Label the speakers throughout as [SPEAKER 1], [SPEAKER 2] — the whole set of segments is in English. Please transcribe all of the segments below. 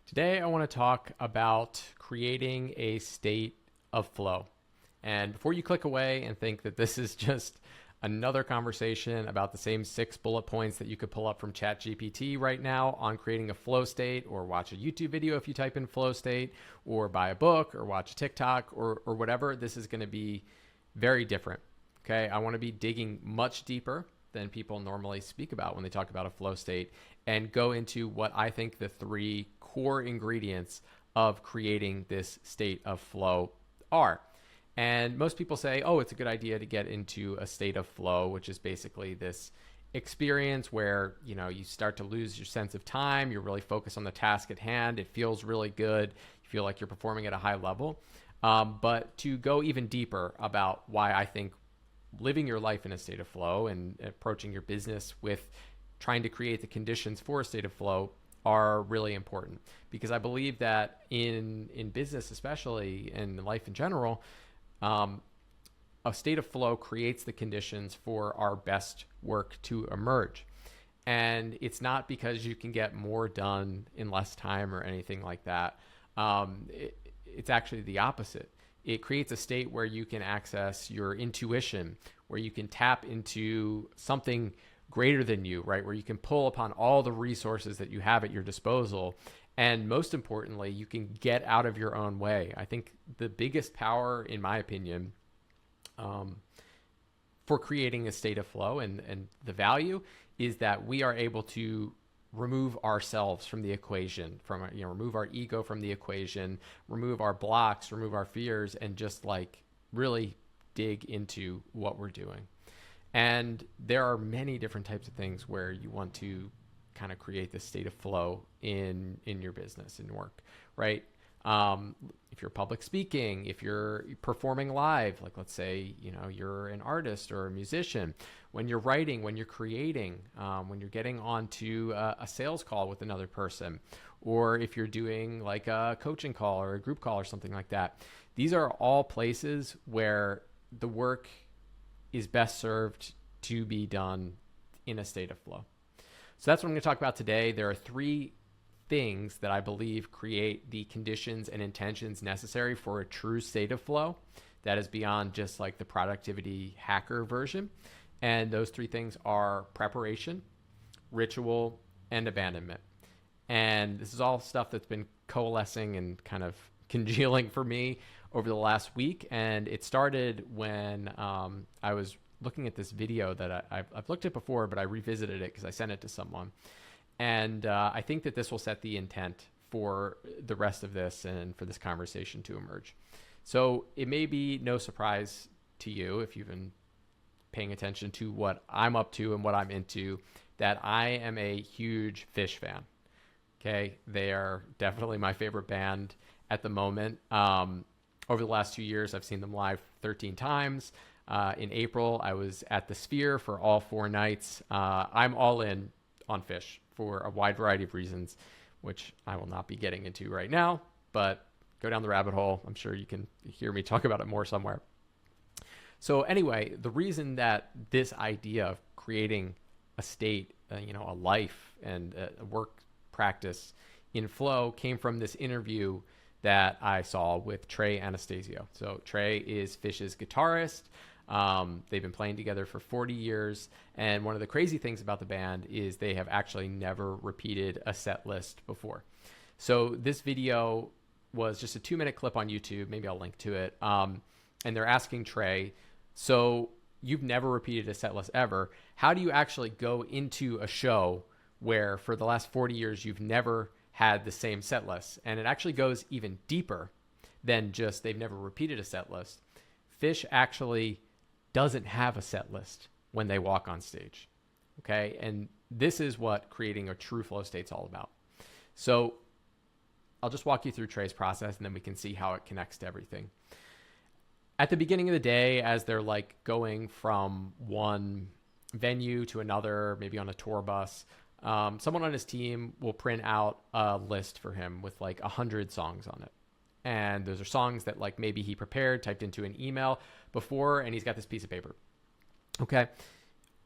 [SPEAKER 1] Today, I want to talk about creating a state of flow. And before you click away and think that this is just another conversation about the same 6 bullet points that you could pull up from ChatGPT right now on creating a flow state, or watch a YouTube video if you type in flow state, or buy a book, or watch a TikTok, or whatever, this is going to be very different. Okay, I want to be digging much deeper than people normally speak about when they talk about a flow state, and go into what I think the 3 core ingredients of creating this state of flow are. And most people say, oh, it's a good idea to get into a state of flow, which is basically this experience where, you start to lose your sense of time. You're really focused on the task at hand. It feels really good. You feel like you're performing at a high level. But to go even deeper about why I think living your life in a state of flow and approaching your business with trying to create the conditions for a state of flow are really important, because I believe that in business, especially, and life in general, a state of flow creates the conditions for our best work to emerge. And it's not because you can get more done in less time or anything like that. It's actually the opposite. It creates a state where you can access your intuition, where you can tap into something greater than you, right? Where you can pull upon all the resources that you have at your disposal. And most importantly, you can get out of your own way. I think the biggest power, in my opinion, for creating a state of flow and the value is that we are able to remove ourselves from the equation, remove our ego from the equation, remove our blocks, remove our fears, and just really dig into what we're doing. And there are many different types of things where you want to kind of create this state of flow in your business and work, right? If you're public speaking, if you're performing live, like let's say, you're an artist or a musician, when you're writing, when you're creating, when you're getting onto a sales call with another person, or if you're doing like a coaching call or a group call or something like that. These are all places where the work is best served to be done in a state of flow. So that's what I'm going to talk about today. There are 3 things that I believe create the conditions and intentions necessary for a true state of flow that is beyond just like the productivity hacker version. And those 3 things are preparation, ritual, and abandonment. And this is all stuff that's been coalescing and kind of congealing for me over the last week. And it started when I was looking at this video that I've looked at before, but I revisited it because I sent it to someone. And I think that this will set the intent for the rest of this and for this conversation to emerge. So it may be no surprise to you, if you've been paying attention to what I'm up to and what I'm into, that I am a huge Phish fan. Okay, they are definitely my favorite band at the moment. Over the last 2 years, I've seen them live 13 times. In April, I was at the Sphere for all 4 nights. I'm all in on Phish for a wide variety of reasons, which I will not be getting into right now, but go down the rabbit hole. I'm sure you can hear me talk about it more somewhere. So anyway, the reason that this idea of creating a state, a life and a work practice in flow came from this interview that I saw with Trey Anastasio. So Trey is Phish's guitarist. They've been playing together for 40 years. And one of the crazy things about the band is they have actually never repeated a set list before. So this video was just a 2-minute clip on YouTube. Maybe I'll link to it. And they're asking Trey, so you've never repeated a set list ever. How do you actually go into a show where for the last 40 years you've never had the same set list? And it actually goes even deeper than just they've never repeated a set list. Phish actually doesn't have a set list when they walk on stage. Okay. And this is what creating a true flow state's all about. So I'll just walk you through Trey's process and then we can see how it connects to everything. At the beginning of the day, as they're going from one venue to another, maybe on a tour bus, someone on his team will print out a list for him with 100 songs on it. And those are songs that maybe he prepared, typed into an email before, and he's got this piece of paper. Okay.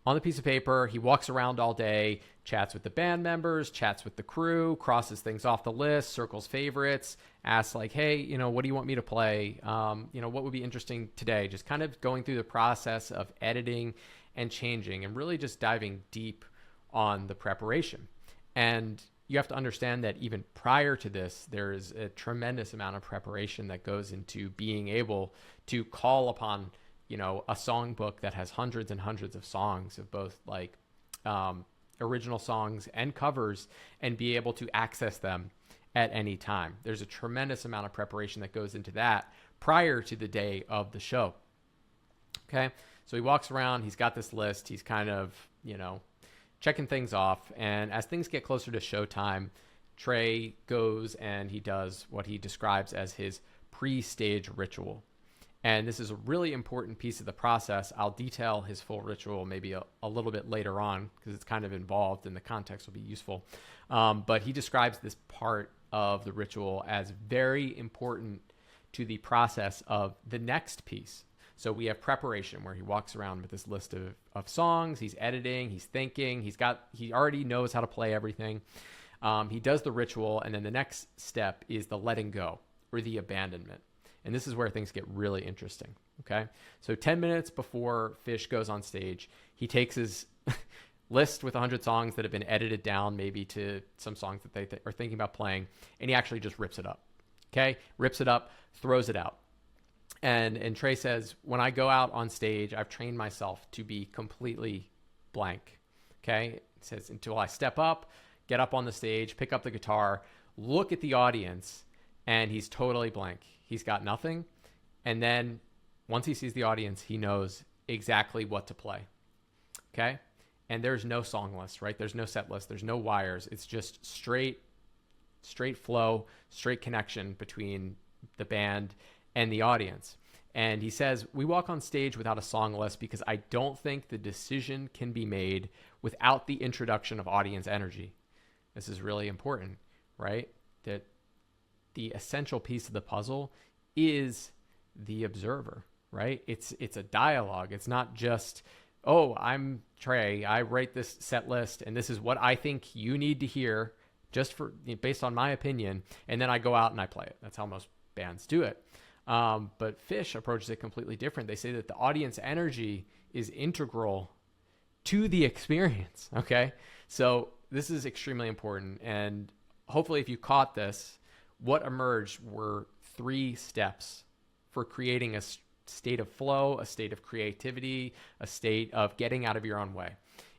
[SPEAKER 1] on the piece of paper. He walks around all day, chats with the band members, chats with the crew, crosses things off the list, circles favorites, asks like, hey, what do you want me to play? What would be interesting today? Just kind of going through the process of editing and changing and really just diving deep on the preparation. And you have to understand that even prior to this, there is a tremendous amount of preparation that goes into being able to call upon, a songbook that has hundreds and hundreds of songs of both like original songs and covers, and be able to access them at any time. There's a tremendous amount of preparation that goes into that prior to the day of the show. Okay. So he walks around, he's got this list, he's kind of, checking things off. And as things get closer to showtime, Trey goes and he does what he describes as his pre-stage ritual. And this is a really important piece of the process. I'll detail his full ritual maybe a little bit later on because it's kind of involved and the context will be useful. But he describes this part of the ritual as very important to the process of the next piece. So we have preparation, where he walks around with this list of songs. He's editing, he's thinking, he already knows how to play everything. He does the ritual, and then the next step is the letting go, or the abandonment. And this is where things get really interesting. Okay. So 10 minutes before Fish goes on stage, he takes his list with 100 songs that have been edited down, maybe to some songs that they are thinking about playing, and he actually just rips it up. Okay. Rips it up, throws it out. And Trey says, when I go out on stage, I've trained myself to be completely blank. Okay. It says, until I step up, get up on the stage, pick up the guitar, look at the audience, and he's totally blank. He's got nothing. And then once he sees the audience, he knows exactly what to play. Okay. And there's no song list, right? There's no set list. There's no wires. It's just straight flow, straight connection between the band and the audience. And he says, we walk on stage without a song list because I don't think the decision can be made without the introduction of audience energy. This is really important, right? That the essential piece of the puzzle is the observer, right? It's a dialogue. It's not just, oh, I'm Trey, I write this set list and this is what I think you need to hear just based on my opinion. And then I go out and I play it. That's how most bands do it. But Fish approaches it completely different. They say that the audience energy is integral to the experience. Okay. So this is extremely important. And hopefully if you caught this, what emerged were 3 steps for creating a state of flow, a state of creativity, a state of getting out of your own way.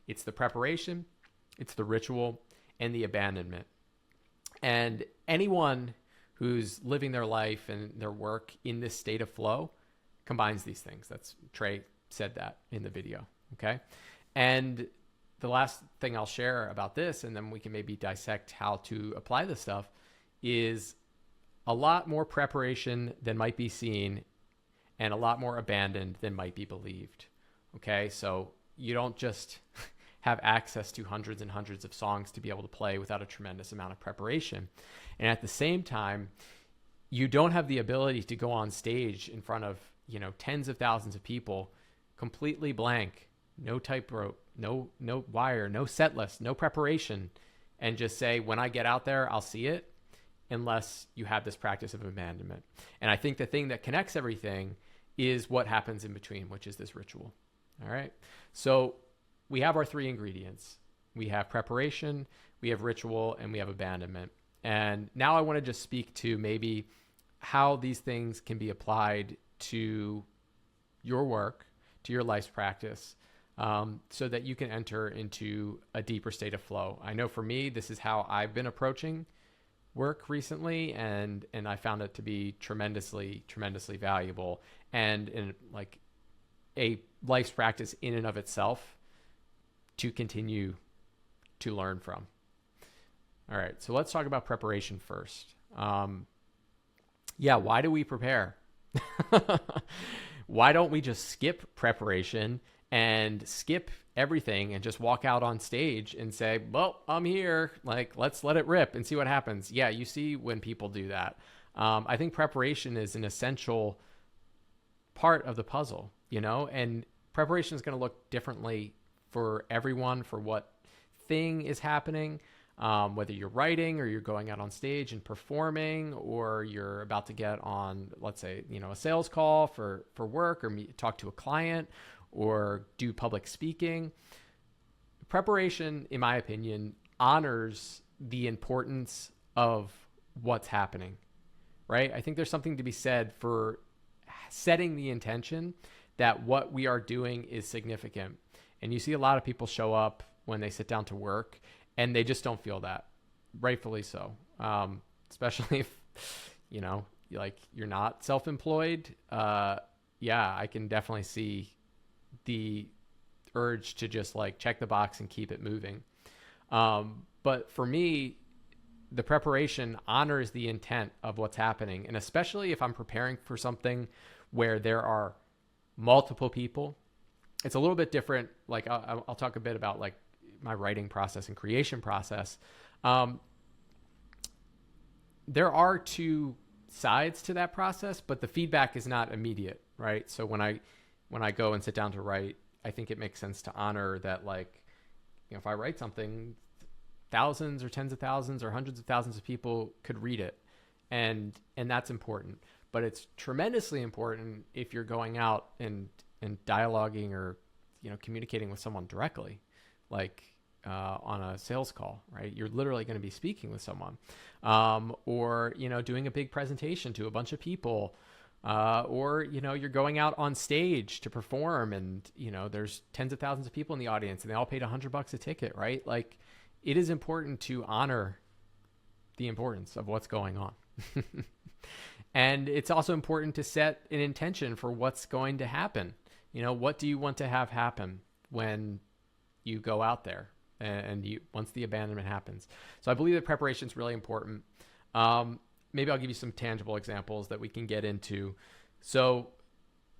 [SPEAKER 1] It's the preparation, it's the ritual, and the abandonment. And anyone who's living their life and their work in this state of flow combines these things. That's Trey said that in the video. Okay. And the last thing I'll share about this, and then we can maybe dissect how to apply this stuff, is a lot more preparation than might be seen and a lot more abandoned than might be believed. Okay. So you don't just have access to hundreds and hundreds of songs to be able to play without a tremendous amount of preparation. And at the same time, you don't have the ability to go on stage in front of, tens of thousands of people, completely blank, no typewriter, no wire, no set list, no preparation, and just say, when I get out there, I'll see it, unless you have this practice of abandonment. And I think the thing that connects everything is what happens in between, which is this ritual. All right. So we have our 3 ingredients. We have preparation, we have ritual, and we have abandonment. And now I want to just speak to maybe how these things can be applied to your work, to your life's practice, so that you can enter into a deeper state of flow. I know for me, this is how I've been approaching work recently, and I found it to be tremendously valuable, and in like a life's practice in and of itself to continue to learn from. All right, so let's talk about preparation first. Why do we prepare? Why don't we just skip preparation and skip everything and just walk out on stage and say, well, I'm here, like, let's let it rip and see what happens. Yeah, you see when people do that. I think preparation is an essential part of the puzzle, and preparation is going to look differently for everyone for what thing is happening, whether you're writing or you're going out on stage and performing, or you're about to get on, let's say, a sales call for work, or talk to a client, or do public speaking. Preparation, in my opinion, honors the importance of what's happening, right? I think there's something to be said for setting the intention that what we are doing is significant. And you see a lot of people show up when they sit down to work and they just don't feel that, rightfully so. Especially if, you're not self-employed. I can definitely see the urge to just check the box and keep it moving. But for me, the preparation honors the intent of what's happening. And especially if I'm preparing for something where there are multiple people, it's a little bit different. I'll talk a bit about my writing process and creation process. There are two sides to that process, but the feedback is not immediate, right? So when I go and sit down to write, I think it makes sense to honor that, if I write something, thousands or tens of thousands or hundreds of thousands of people could read it. And that's important. But it's tremendously important if you're going out and dialoguing or, communicating with someone directly, on a sales call, right? You're literally going to be speaking with someone, or, doing a big presentation to a bunch of people, or, you're going out on stage to perform and, there's tens of thousands of people in the audience and they all paid $100 a ticket, right? It is important to honor the importance of what's going on. And it's also important to set an intention for what's going to happen. What do you want to have happen when you go out there and once the abandonment happens? So I believe that preparation is really important. Maybe I'll give you some tangible examples that we can get into. So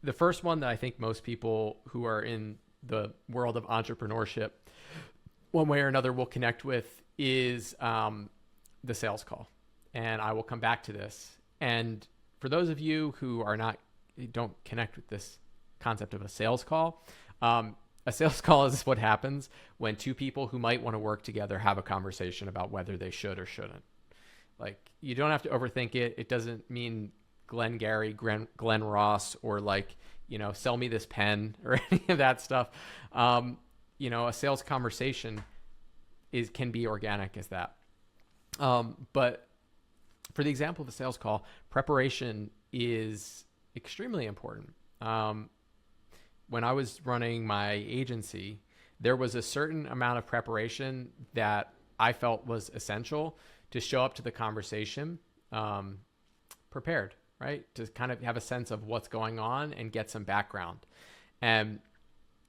[SPEAKER 1] the first one that I think most people who are in the world of entrepreneurship, one way or another, will connect with is the sales call. And I will come back to this. And for those of you who don't connect with this concept of a sales call, a sales call is what happens when two people who might want to work together have a conversation about whether they should or shouldn't. You don't have to overthink it. It doesn't mean Glenn Gary, Glenn Ross, or sell me this pen or any of that stuff. A sales conversation can be organic as that. But for the example of a sales call, preparation is extremely important. When I was running my agency, there was a certain amount of preparation that I felt was essential to show up to the conversation prepared, right? To kind of have a sense of what's going on and get some background. And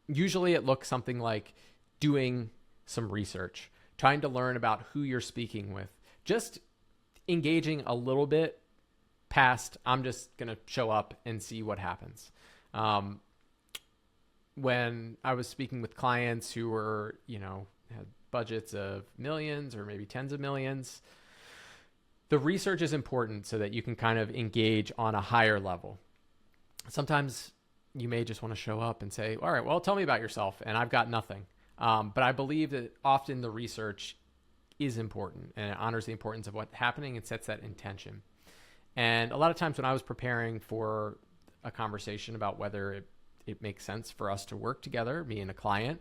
[SPEAKER 1] usually it looks something like doing some research, trying to learn about who you're speaking with, just engaging a little bit past, I'm just going to show up and see what happens. When I was speaking with clients who were, had budgets of millions or maybe tens of millions, the research is important so that you can kind of engage on a higher level. Sometimes you may just want to show up and say, all right, well, tell me about yourself. And I've got nothing. But I believe that often the research is important and it honors the importance of what's happening and sets that intention. And a lot of times when I was preparing for a conversation about whether it makes sense for us to work together, me and a client,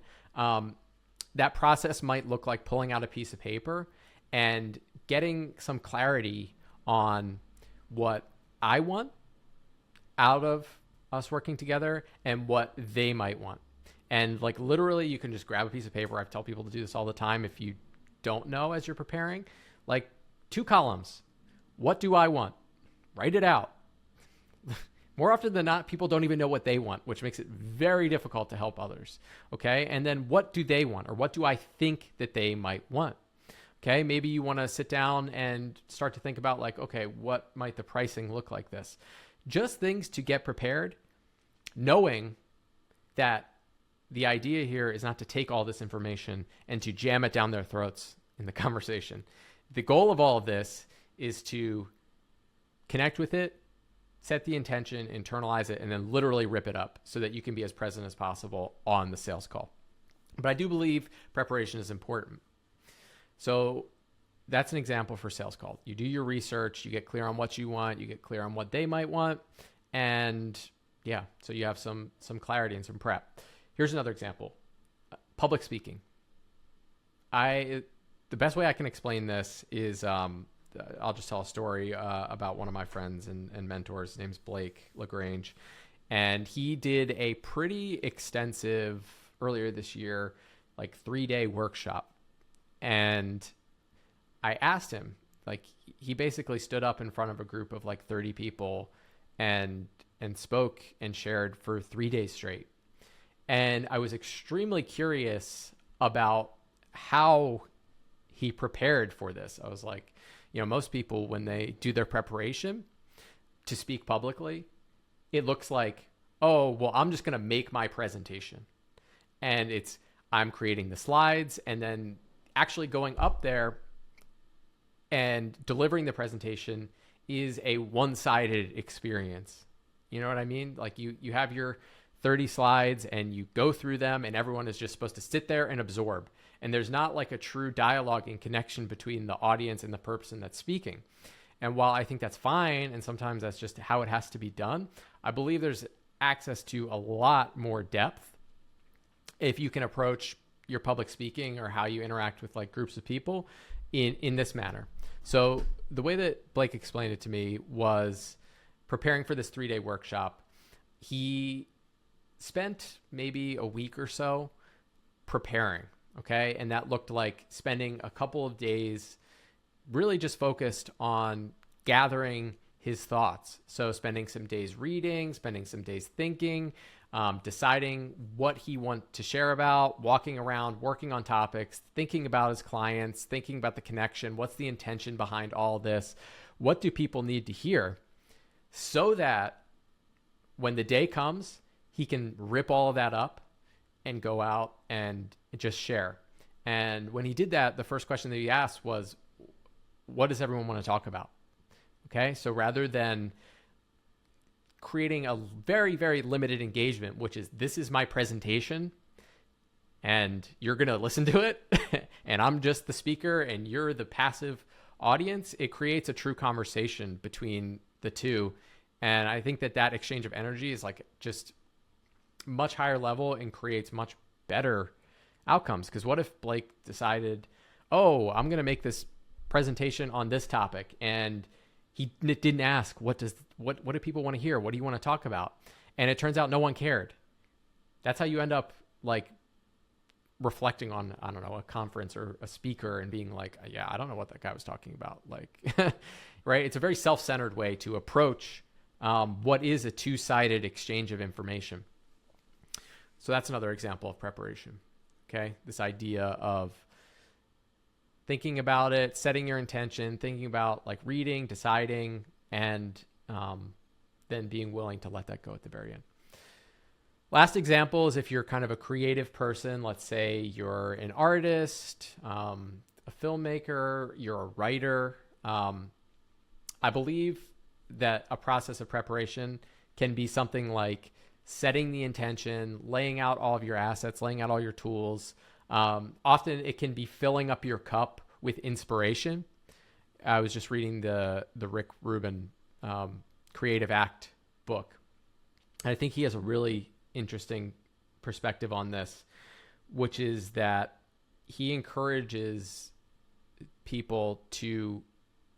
[SPEAKER 1] that process might look like pulling out a piece of paper and getting some clarity on what I want out of us working together and what they might want. And literally you can just grab a piece of paper. I tell people to do this all the time. If you don't know as you're preparing, 2 columns. What do I want? Write it out. More often than not, people don't even know what they want, which makes it very difficult to help others. Okay. And then what do they want, or what do I think that they might want? Okay. Maybe you want to sit down and start to think about okay, what might the pricing look like this? Just things to get prepared, knowing that the idea here is not to take all this information and to jam it down their throats in the conversation. The goal of all of this is to connect with it, set the intention, internalize it, and then literally rip it up so that you can be as present as possible on the sales call. But I do believe preparation is important. So that's an example for sales call. You do your research, you get clear on what you want, you get clear on what they might want, and yeah, so you have some clarity and some prep. Here's another example. Public speaking. The best way I can explain this is I'll just tell a story about one of my friends and mentors. His name's Blake LaGrange, and he did a pretty extensive, earlier this year, like 3-day workshop. And I asked him, like, he basically stood up in front of a group of like 30 people and spoke and shared for 3 days straight. And I was extremely curious about how he prepared for this. I was like, most people, when they do their preparation to speak publicly, it looks like, oh, well, I'm just going to make my presentation. And I'm creating the slides and then actually going up there and delivering the presentation is a one-sided experience. You know what I mean? Like you have your 30 slides and you go through them and everyone is just supposed to sit there and absorb. And there's not like a true dialogue and connection between the audience and the person that's speaking. And while I think that's fine, and sometimes that's just how it has to be done, I believe there's access to a lot more depth if you can approach your public speaking or how you interact with like groups of people in this manner. So the way that Blake explained it to me was preparing for this 3-day workshop. He spent maybe a week or so preparing. Okay. And that looked like spending a couple of days really just focused on gathering his thoughts. So spending some days reading, spending some days thinking, deciding what he wants to share about, walking around, working on topics, thinking about his clients, thinking about the connection. What's the intention behind all this? What do people need to hear? So that when the day comes, he can rip all of that up and go out and just share. And when he did that, the first question that he asked was, what does everyone want to talk about? Okay. So rather than creating a very, very limited engagement, which is, this is my presentation and you're going to listen to it and I'm just the speaker and you're the passive audience, it creates a true conversation between the two. And I think that exchange of energy is like just much higher level and creates much better outcomes. Because what if Blake decided, oh, I'm going to make this presentation on this topic, and he didn't ask, what do people want to hear? What do you want to talk about? And it turns out no one cared. That's how you end up like reflecting on, I don't know, a conference or a speaker and being like, yeah, I don't know what that guy was talking about. Like, right. It's a very self-centered way to approach what is a two-sided exchange of information. So that's another example of preparation. Okay. This idea of thinking about it, setting your intention, thinking about like reading, deciding, and then being willing to let that go at the very end. Last example is if you're kind of a creative person, let's say you're an artist, a filmmaker, you're a writer. I believe that a process of preparation can be something like setting the intention, laying out all of your assets, laying out all your tools. Often it can be filling up your cup with inspiration. I was just reading the Rick Rubin Creative Act book. And I think he has a really interesting perspective on this, which is that he encourages people to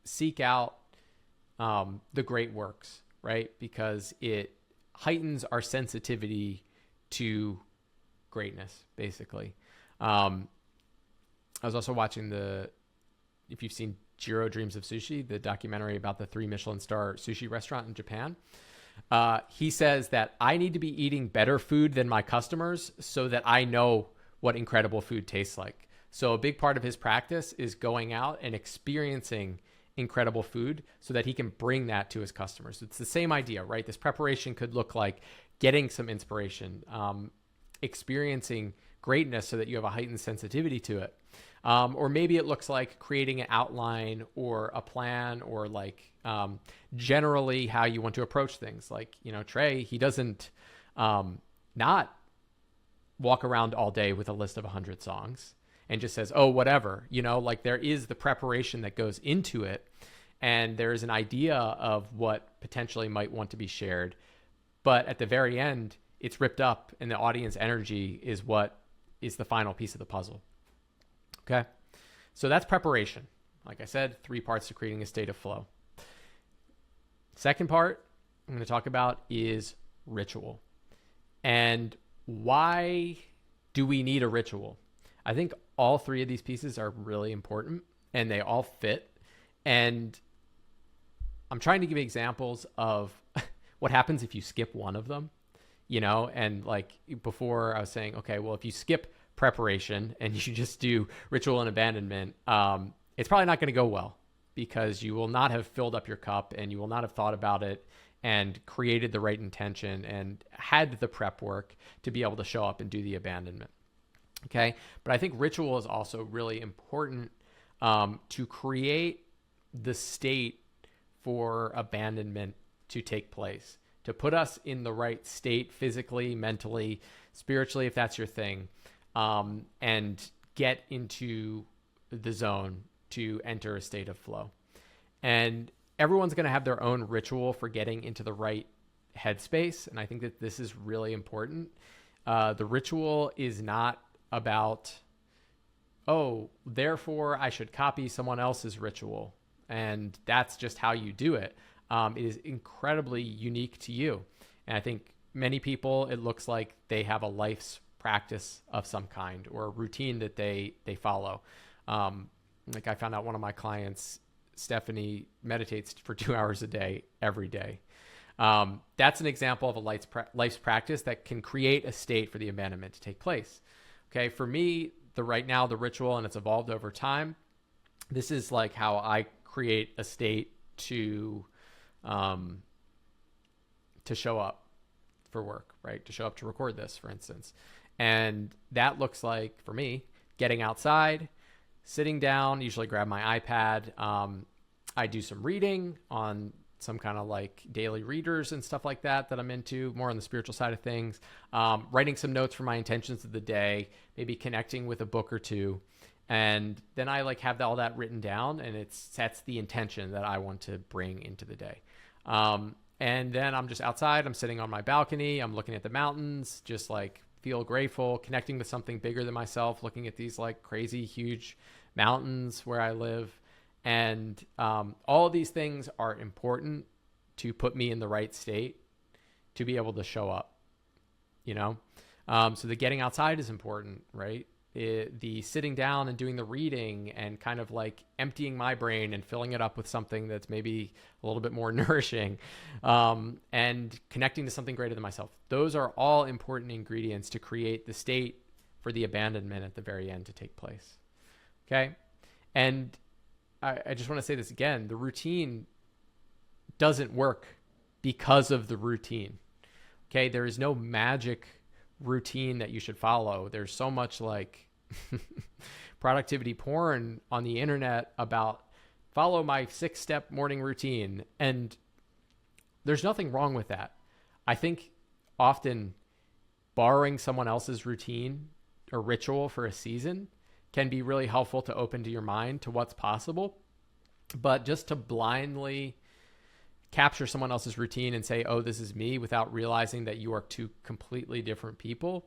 [SPEAKER 1] seek out the great works, right? Because it heightens our sensitivity to greatness, basically. I was also watching if you've seen Jiro Dreams of Sushi, the documentary about the 3 Michelin star sushi restaurant in Japan. He says that I need to be eating better food than my customers so that I know what incredible food tastes like. So a big part of his practice is going out and experiencing incredible food so that he can bring that to his customers. It's the same idea, right? This preparation could look like getting some inspiration, experiencing greatness so that you have a heightened sensitivity to it. Or maybe it looks like creating an outline or a plan or like generally how you want to approach things. Like, Trey, he doesn't not walk around all day with a list of 100 songs and just says, oh, whatever, like there is the preparation that goes into it. And there is an idea of what potentially might want to be shared. But at the very end, it's ripped up and the audience energy is what is the final piece of the puzzle. Okay. So that's preparation. Like I said, 3 parts to creating a state of flow. Second part I'm going to talk about is ritual. And why do we need a ritual? I think all 3 of these pieces are really important and they all fit. And I'm trying to give examples of what happens if you skip one of them, and like before I was saying, okay, well, if you skip preparation and you just do ritual and abandonment, it's probably not going to go well because you will not have filled up your cup and you will not have thought about it and created the right intention and had the prep work to be able to show up and do the abandonment. Okay. But I think ritual is also really important to create the state for abandonment to take place, to put us in the right state physically, mentally, spiritually, if that's your thing, and get into the zone to enter a state of flow. And everyone's going to have their own ritual for getting into the right headspace. And I think that this is really important. The ritual is not about, oh, therefore I should copy someone else's ritual. And that's just how you do it. It is incredibly unique to you. And I think many people, it looks like they have a life's practice of some kind or a routine that they follow. Like I found out one of my clients, Stephanie, meditates for 2 hours a day, every day. That's an example of a life's practice that can create a state for the abandonment to take place. Okay. For me, right now, the ritual, and it's evolved over time. This is like how I create a state to show up for work, right? To show up to record this, for instance. And that looks like, for me, getting outside, sitting down, usually grab my iPad. I do some reading on some kind of like daily readers and stuff like that I'm into, more on the spiritual side of things. Writing some notes for my intentions of the day, maybe connecting with a book or two. And then I like have all that written down and it sets the intention that I want to bring into the day. And then I'm just outside, I'm sitting on my balcony, I'm looking at the mountains, just like feel grateful, connecting with something bigger than myself, looking at these like crazy, huge mountains where I live. And all of these things are important to put me in the right state to be able to show up, So the getting outside is important, right? The sitting down and doing the reading and kind of like emptying my brain and filling it up with something that's maybe a little bit more nourishing, and connecting to something greater than myself. Those are all important ingredients to create the state for the abandonment at the very end to take place. Okay. And I just want to say this again, the routine doesn't work because of the routine. Okay. There is no magic routine that you should follow. There's so much like productivity porn on the internet about follow my 6-step morning routine. And there's nothing wrong with that. I think often borrowing someone else's routine or ritual for a season can be really helpful to open to your mind to what's possible. But just to blindly capture someone else's routine and say, oh, this is me, without realizing that you are 2 completely different people,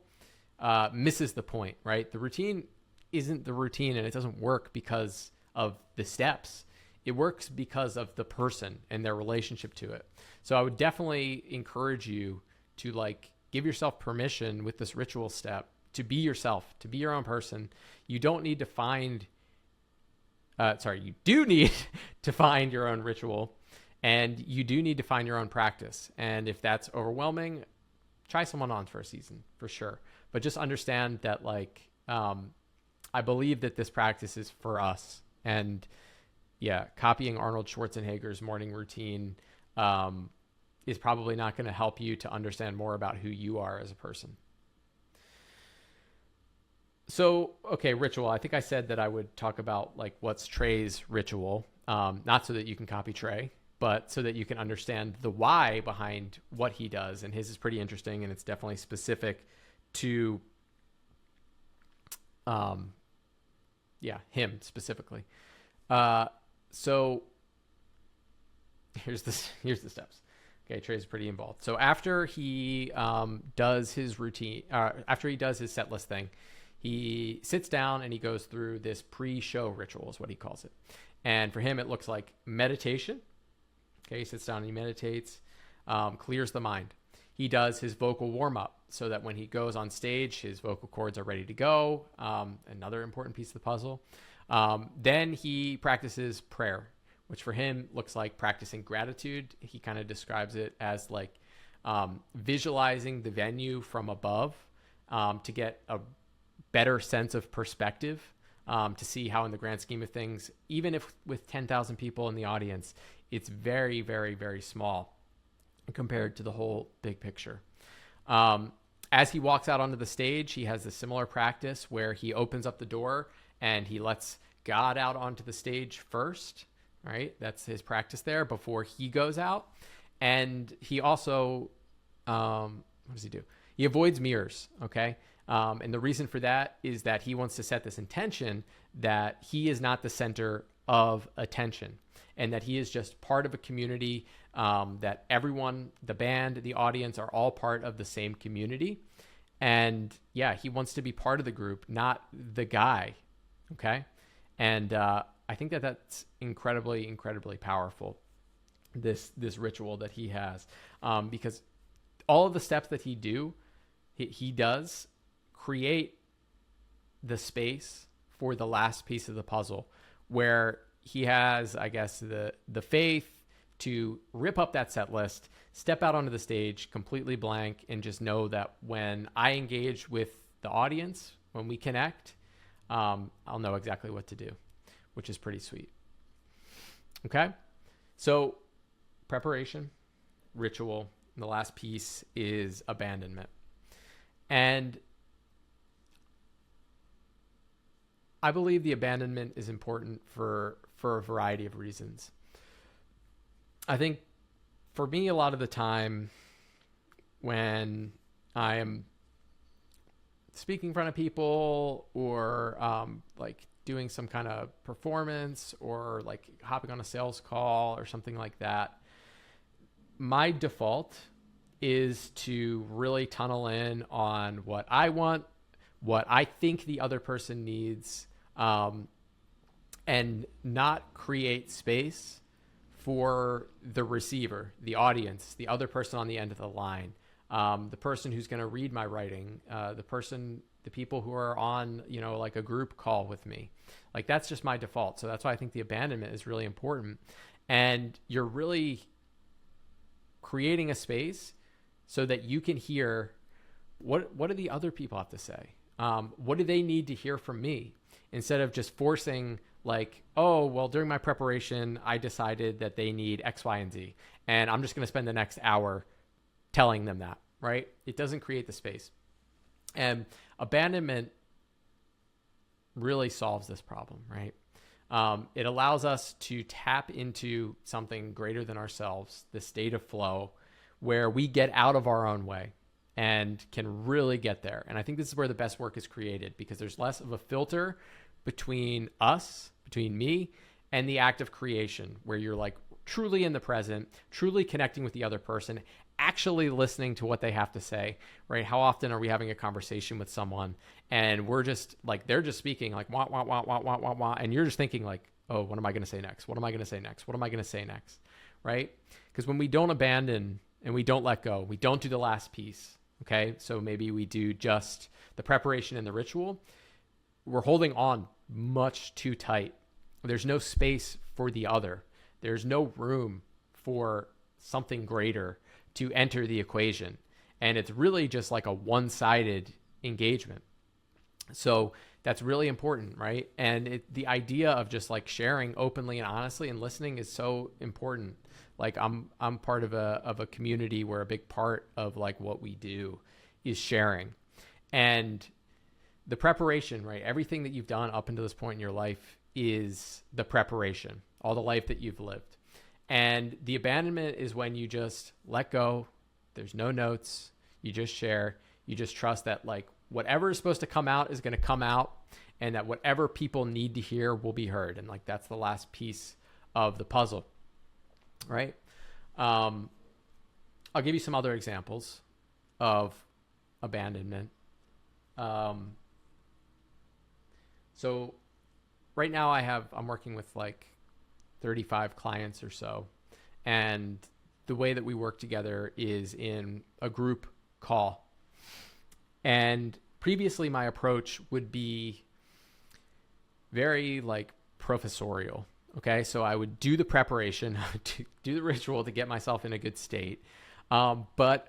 [SPEAKER 1] misses the point, right? The routine isn't the routine and it doesn't work because of the steps. It works because of the person and their relationship to it. So I would definitely encourage you to like give yourself permission with this ritual step to be yourself, to be your own person. You don't need to find, you do need to find your own ritual. And you do need to find your own practice. And if that's overwhelming, try someone on for a season, for sure. But just understand that, like, I believe that this practice is for us. And yeah, copying Arnold Schwarzenegger's morning routine is probably not going to help you to understand more about who you are as a person. So, okay, ritual. I think I said that I would talk about like what's Trey's ritual, not so that you can copy Trey, but so that you can understand the why behind what he does. And his is pretty interesting, and it's definitely specific to Yeah, him specifically. So here's the steps. Okay, Trey's pretty involved. So after he does his routine, after he does his set list thing, he sits down and he goes through this pre-show ritual, is what he calls it. And for him, it looks like meditation. Okay, he sits down and he meditates, clears the mind. He does his vocal warm-up so that when he goes on stage, his vocal cords are ready to go. Another important piece of the puzzle. Then he practices prayer, which for him looks like practicing gratitude. He kind of describes it as like visualizing the venue from above to get a better sense of perspective, to see how in the grand scheme of things, even if with 10,000 people in the audience, it's very, very, very small compared to the whole big picture. As he walks out onto the stage, he has a similar practice where he opens up the door and he lets God out onto the stage first, right? That's his practice there before he goes out. And he also, what does he do? He avoids mirrors, okay? And the reason for that is that he wants to set this intention that he is not the center of attention and that he is just part of a community, that everyone, the band, the audience are all part of the same community. And yeah, he wants to be part of the group, not the guy, okay? And I think that that's incredibly, incredibly powerful, this ritual that he has, because all of the steps that he does create the space for the last piece of the puzzle, where he has, I guess, the faith to rip up that set list, step out onto the stage completely blank, and just know that when I engage with the audience, when we connect, I'll know exactly what to do, which is pretty sweet. Okay, so preparation, ritual, and the last piece is abandonment. And I believe the abandonment is important for a variety of reasons. I think for me, a lot of the time when I am speaking in front of people or like doing some kind of performance or like hopping on a sales call or something like that, my default is to really tunnel in on what I want, what I think the other person needs, and not create space for the receiver, the audience, the other person on the end of the line, the person who's going to read my writing, the people who are on, like a group call with me. Like, that's just my default. So that's why I think the abandonment is really important. And you're really creating a space so that you can hear what do the other people have to say? What do they need to hear from me? Instead of just forcing, like, oh, well, during my preparation, I decided that they need X, Y, and Z, and I'm just going to spend the next hour telling them that, right? It doesn't create the space. And abandonment really solves this problem, right? It allows us to tap into something greater than ourselves, the state of flow, where we get out of our own way and can really get there. And I think this is where the best work is created, because there's less of a filter between me, and the act of creation, where you're like truly in the present, truly connecting with the other person, actually listening to what they have to say, right? How often are we having a conversation with someone and we're just like, they're just speaking like, wah, wah, wah, wah, wah, wah, wah, and you're just thinking like, oh, what am I going to say next? What am I going to say next? What am I going to say next? Right? Because when we don't abandon and we don't let go, we don't do the last piece. Okay. So maybe we do just the preparation and the ritual. We're holding on much too tight. There's no space for the other. There's no room for something greater to enter the equation. And it's really just like a one-sided engagement. So that's really important, right? And the idea of just like sharing openly and honestly and listening is so important. Like I'm part of a community where a big part of like what we do is sharing. And the preparation, right? Everything that you've done up until this point in your life is the preparation, all the life that you've lived. And the abandonment is when you just let go. There's no notes. You just share. You just trust that like whatever is supposed to come out is going to come out, and that whatever people need to hear will be heard. And like, that's the last piece of the puzzle, right? I'll give you some other examples of abandonment. So right now I'm working with like 35 clients or so. And the way that we work together is in a group call. And previously my approach would be very like professorial. Okay. So I would do the preparation, do the ritual to get myself in a good state. But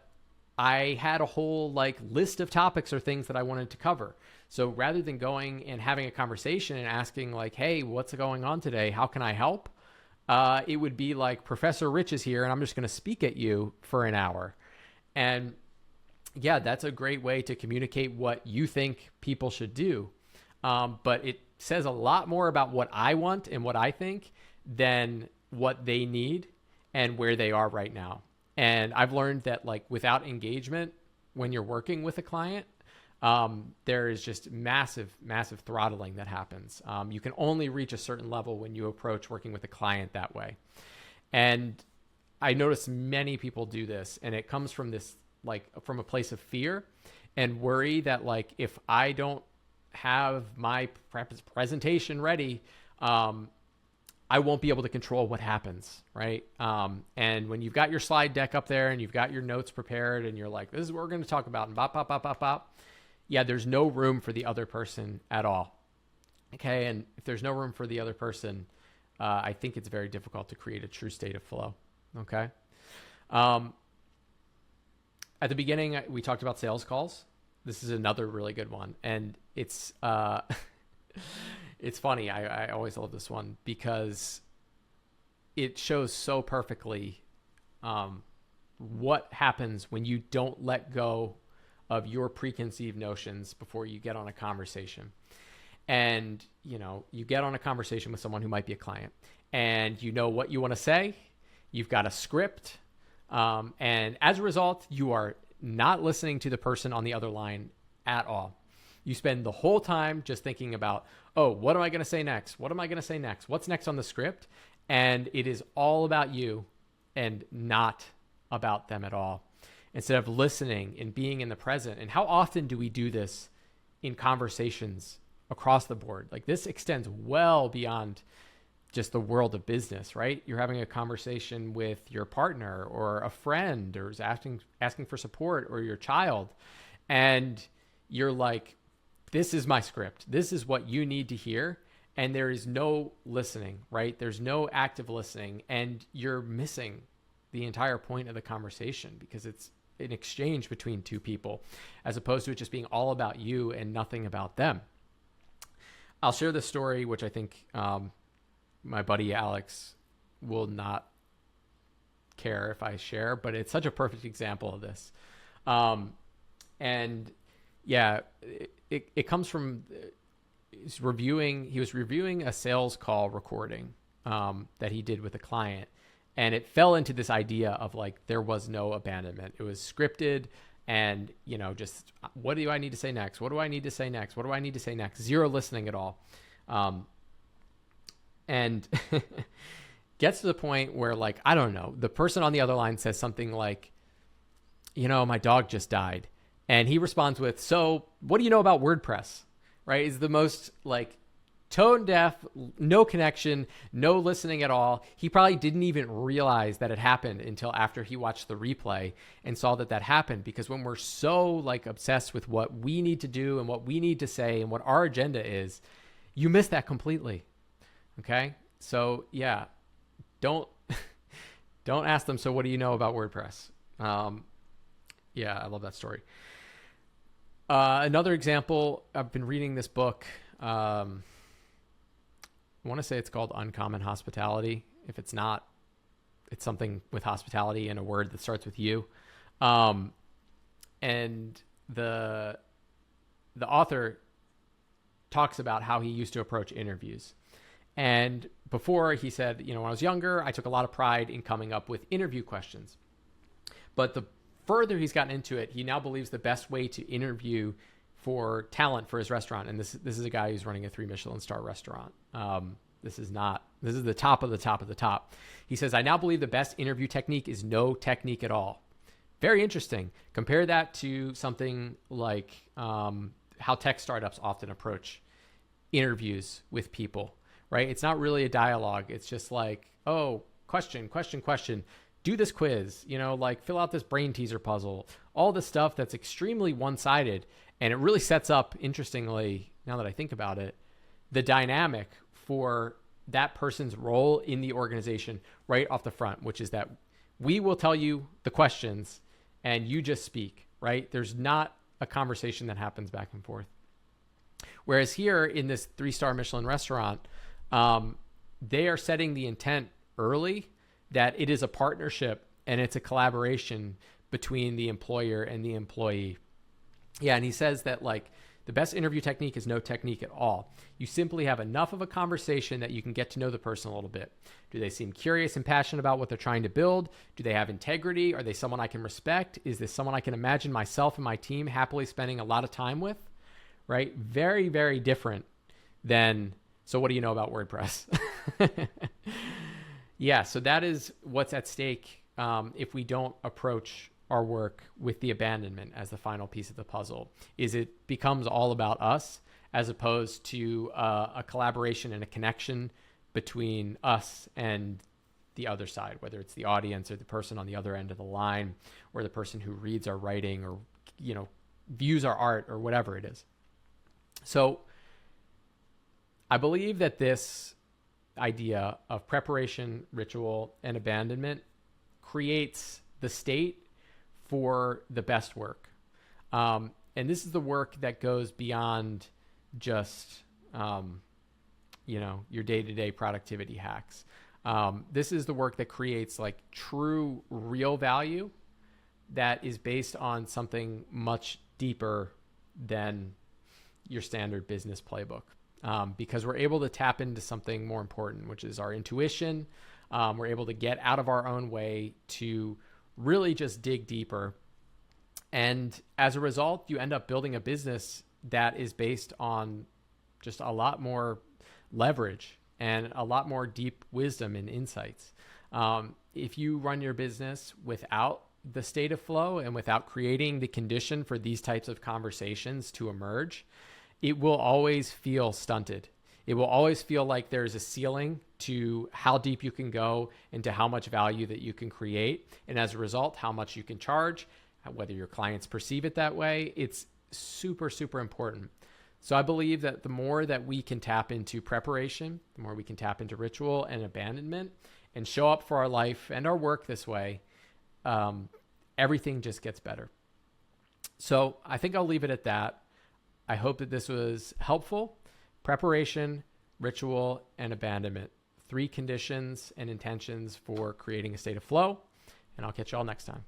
[SPEAKER 1] I had a whole like list of topics or things that I wanted to cover. So rather than going and having a conversation and asking like, hey, what's going on today? How can I help? It would be like, Professor Rich is here and I'm just going to speak at you for an hour. And yeah, that's a great way to communicate what you think people should do. But it says a lot more about what I want and what I think than what they need and where they are right now. And I've learned that like without engagement, when you're working with a client, there is just massive throttling that happens. You can only reach a certain level when you approach working with a client that way. And I notice many people do this, and it comes from this, like from a place of fear and worry that like, if I don't have my presentation ready, I won't be able to control what happens, right? And when you've got your slide deck up there and you've got your notes prepared and you're like, this is what we're going to talk about, and bop, bop, bop, bop, bop. Yeah, there's no room for the other person at all. Okay, and if there's no room for the other person, I think it's very difficult to create a true state of flow, okay? At the beginning, we talked about sales calls. This is another really good one. And it's it's funny. I always love this one because it shows so perfectly what happens when you don't let go of your preconceived notions before you get on a conversation. And, you know, you get on a conversation with someone who might be a client and you know what you want to say. You've got a script. And as a result, you are not listening to the person on the other line at all. You spend the whole time just thinking about, oh, what am I going to say next? What am I going to say next? What's next on the script? And it is all about you and not about them at all, instead of listening and being in the present. And how often do we do this in conversations across the board? Like, this extends well beyond just the world of business, right? You're having a conversation with your partner or a friend, or is asking for support, or your child. And you're like, this is my script. This is what you need to hear. And there is no listening, right? There's no active listening, and you're missing the entire point of the conversation because it's an exchange between two people, as opposed to it just being all about you and nothing about them. I'll share this story, which I think my buddy Alex will not care if I share, but it's such a perfect example of this. And yeah, it comes from, he was reviewing a sales call recording that he did with a client. And it fell into this idea of like, there was no abandonment. It was scripted and, you know, just what do I need to say next? What do I need to say next? What do I need to say next? Zero listening at all. And gets to the point where, like, I don't know, the person on the other line says something like, you know, my dog just died. And he responds with, so what do you know about WordPress? Right? Is the most like tone deaf, no connection, no listening at all. He probably didn't even realize that it happened until after he watched the replay and saw that that happened. Because when we're so like obsessed with what we need to do and what we need to say and what our agenda is, you miss that completely. Okay. So yeah, don't ask them, so what do you know about WordPress? Yeah, I love that story. Another example, I've been reading this book. I want to say it's called Uncommon Hospitality. If it's not, it's something with hospitality and a word that starts with U. And the author talks about how he used to approach interviews. And before, he said, you know, when I was younger, I took a lot of pride in coming up with interview questions. But the further he's gotten into it, he now believes the best way to interview for talent for his restaurant. And this is a guy who's running a 3 Michelin star restaurant. This is the top of the top of the top. He says, I now believe the best interview technique is no technique at all. Very interesting. Compare that to something like how tech startups often approach interviews with people, right? It's not really a dialogue. It's just like, oh, question. Do this quiz, like fill out this brain teaser puzzle, all the stuff that's extremely one-sided. And it really sets up, interestingly, now that I think about it, the dynamic for that person's role in the organization right off the front, which is that we will tell you the questions and you just speak, right? There's not a conversation that happens back and forth. Whereas here in this 3-star Michelin restaurant, they are setting the intent early that it is a partnership and it's a collaboration between the employer and the employee. Yeah, and he says that like the best interview technique is no technique at all. You simply have enough of a conversation that you can get to know the person a little bit. Do they seem curious and passionate about what they're trying to build? Do they have integrity? Are they someone I can respect? Is this someone I can imagine myself and my team happily spending a lot of time with? Right? Very, very different than, so what do you know about WordPress? Yeah, so that is what's at stake if we don't approach our work with the abandonment as the final piece of the puzzle, is it becomes all about us as opposed to a collaboration and a connection between us and the other side, whether it's the audience or the person on the other end of the line or the person who reads our writing or, views our art or whatever it is. So I believe that this idea of preparation, ritual, and abandonment creates the state for the best work. And this is the work that goes beyond just, your day-to-day productivity hacks. This is the work that creates like true, real value that is based on something much deeper than your standard business playbook. Because we're able to tap into something more important, which is our intuition. We're able to get out of our own way to really just dig deeper. And as a result, you end up building a business that is based on just a lot more leverage and a lot more deep wisdom and insights. If you run your business without the state of flow and without creating the condition for these types of conversations to emerge, it will always feel stunted. It will always feel like there's a ceiling to how deep you can go and to how much value that you can create. And as a result, how much you can charge, whether your clients perceive it that way. It's super, super important. So I believe that the more that we can tap into preparation, the more we can tap into ritual and abandonment and show up for our life and our work this way, everything just gets better. So I think I'll leave it at that. I hope that this was helpful. Preparation, ritual, and abandonment. 3 conditions and intentions for creating a state of flow. And I'll catch you all next time.